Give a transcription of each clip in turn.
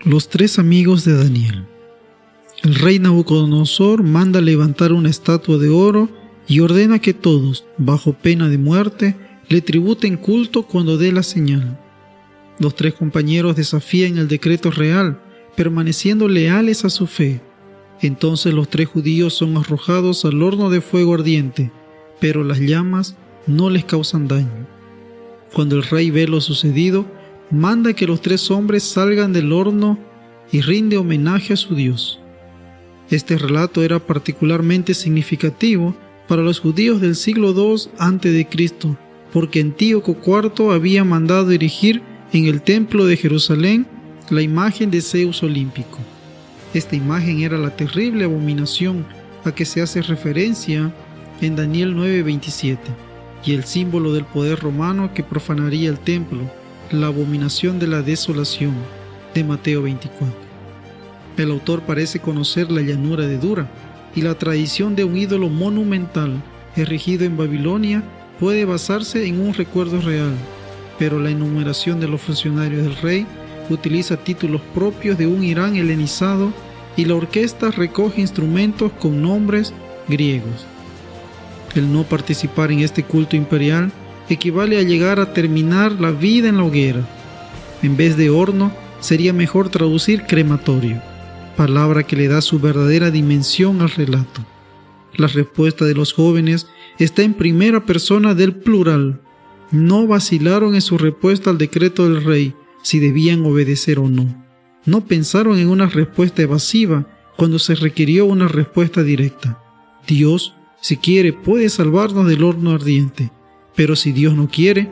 Los tres amigos de Daniel. El rey Nabucodonosor manda levantar una estatua de oro y ordena que todos, bajo pena de muerte, le tributen culto cuando dé la señal. Los tres compañeros desafían el decreto real, permaneciendo leales a su fe. Entonces los tres judíos son arrojados al horno de fuego ardiente, pero las llamas no les causan daño. Cuando el rey ve lo sucedido, manda que los tres hombres salgan del horno y rinde homenaje a su Dios. Este relato era particularmente significativo para los judíos del siglo II a.C., porque Antíoco IV había mandado erigir en el templo de Jerusalén la imagen de Zeus olímpico. Esta imagen era la terrible abominación a que se hace referencia en Daniel 9:27, y el símbolo del poder romano que profanaría el templo, la abominación de la desolación, de Mateo 24. El autor parece conocer la llanura de Dura, y la tradición de un ídolo monumental erigido en Babilonia puede basarse en un recuerdo real, pero la enumeración de los funcionarios del rey utiliza títulos propios de un Irán helenizado y la orquesta recoge instrumentos con nombres griegos. El no participar en este culto imperial equivale a llegar a terminar la vida en la hoguera. En vez de horno, sería mejor traducir crematorio, palabra que le da su verdadera dimensión al relato. La respuesta de los jóvenes está en primera persona del plural. No vacilaron en su respuesta al decreto del rey, si debían obedecer o no. No pensaron en una respuesta evasiva cuando se requirió una respuesta directa. Dios, si quiere, puede salvarnos del horno ardiente, pero si Dios no quiere,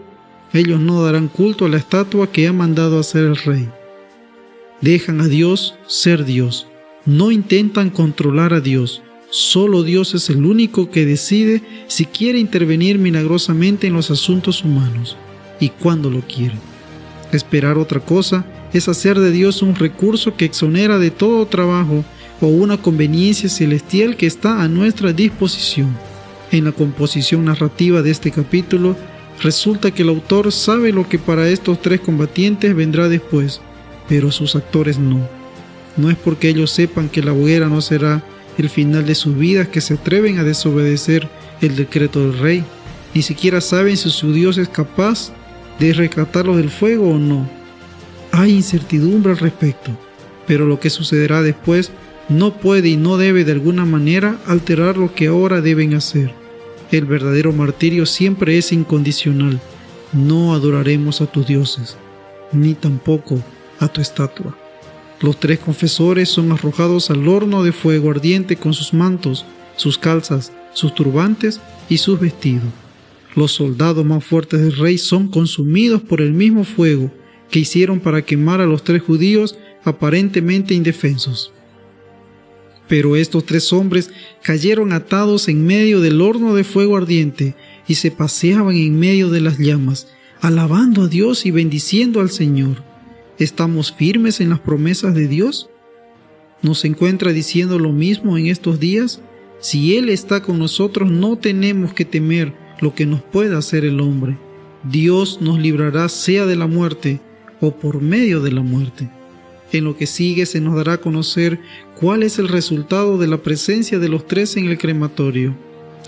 ellos no darán culto a la estatua que ha mandado hacer el rey. Dejan a Dios ser Dios, no intentan controlar a Dios. Solo Dios es el único que decide si quiere intervenir milagrosamente en los asuntos humanos y cuándo lo quiere. Esperar otra cosa es hacer de Dios un recurso que exonera de todo trabajo o una conveniencia celestial que está a nuestra disposición. En la composición narrativa de este capítulo, resulta que el autor sabe lo que para estos tres combatientes vendrá después, pero sus actores no. No es porque ellos sepan que la hoguera no será el final de sus vidas que se atreven a desobedecer el decreto del rey. Ni siquiera saben si su Dios es capaz de rescatarlos del fuego o no. Hay incertidumbre al respecto, pero lo que sucederá después no puede y no debe de alguna manera alterar lo que ahora deben hacer. El verdadero martirio siempre es incondicional. No adoraremos a tus dioses, ni tampoco a tu estatua. Los tres confesores son arrojados al horno de fuego ardiente con sus mantos, sus calzas, sus turbantes y sus vestidos. Los soldados más fuertes del rey son consumidos por el mismo fuego que hicieron para quemar a los tres judíos aparentemente indefensos. Pero estos tres hombres cayeron atados en medio del horno de fuego ardiente y se paseaban en medio de las llamas, alabando a Dios y bendiciendo al Señor. ¿Estamos firmes en las promesas de Dios? ¿Nos encuentra diciendo lo mismo en estos días? Si Él está con nosotros, no tenemos que temer lo que nos pueda hacer el hombre. Dios nos librará sea de la muerte o por medio de la muerte. En lo que sigue se nos dará a conocer cuál es el resultado de la presencia de los tres en el crematorio.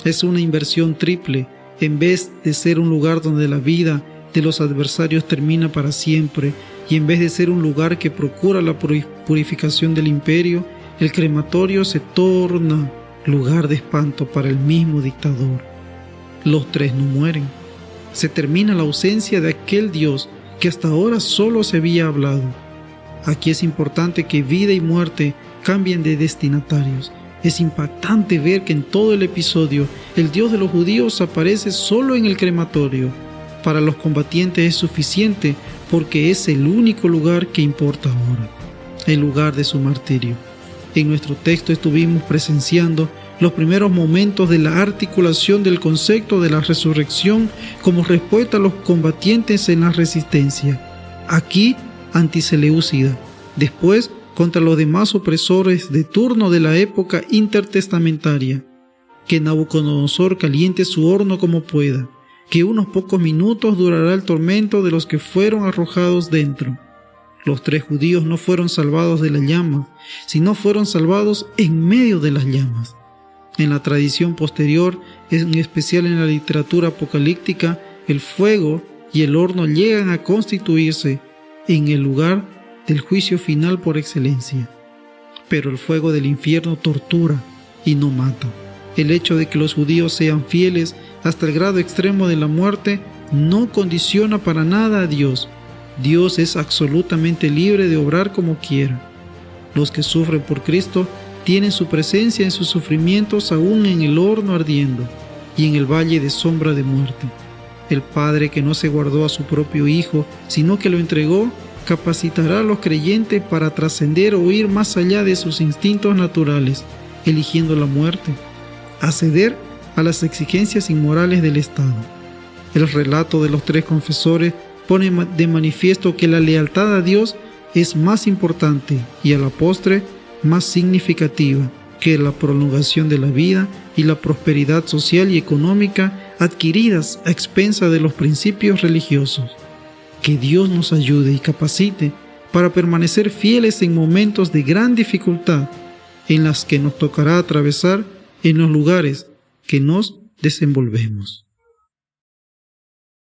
Es una inversión triple. En vez de ser un lugar donde la vida de los adversarios termina para siempre, y en vez de ser un lugar que procura la purificación del imperio, el crematorio se torna lugar de espanto para el mismo dictador. Los tres no mueren. Se termina la ausencia de aquel Dios que hasta ahora solo se había hablado. Aquí es importante que vida y muerte cambien de destinatarios. Es impactante ver que en todo el episodio el Dios de los judíos aparece solo en el crematorio. Para los combatientes es suficiente porque es el único lugar que importa ahora, el lugar de su martirio. En nuestro texto estuvimos presenciando los primeros momentos de la articulación del concepto de la resurrección como respuesta a los combatientes en la resistencia. Aquí anti Seleucida, después contra los demás opresores de turno de la época intertestamentaria. Que Nabucodonosor caliente su horno como pueda, que unos pocos minutos durará el tormento de los que fueron arrojados dentro. Los 3 judíos no fueron salvados de la llama, sino fueron salvados en medio de las llamas. En la tradición posterior, en especial en la literatura apocalíptica, el fuego y el horno llegan a constituirse en el lugar del juicio final por excelencia. Pero el fuego del infierno tortura y no mata. El hecho de que los judíos sean fieles hasta el grado extremo de la muerte no condiciona para nada a Dios. Dios es absolutamente libre de obrar como quiera. Los que sufren por Cristo tienen su presencia en sus sufrimientos aún en el horno ardiendo y en el valle de sombra de muerte. El Padre que no se guardó a su propio Hijo, sino que lo entregó, capacitará a los creyentes para trascender o ir más allá de sus instintos naturales, eligiendo la muerte, acceder a las exigencias inmorales del Estado. El relato de los 3 confesores pone de manifiesto que la lealtad a Dios es más importante y a la postre más significativa que la prolongación de la vida y la prosperidad social y económica adquiridas a expensas de los principios religiosos. Que Dios nos ayude y capacite para permanecer fieles en momentos de gran dificultad en las que nos tocará atravesar en los lugares que nos desenvolvemos.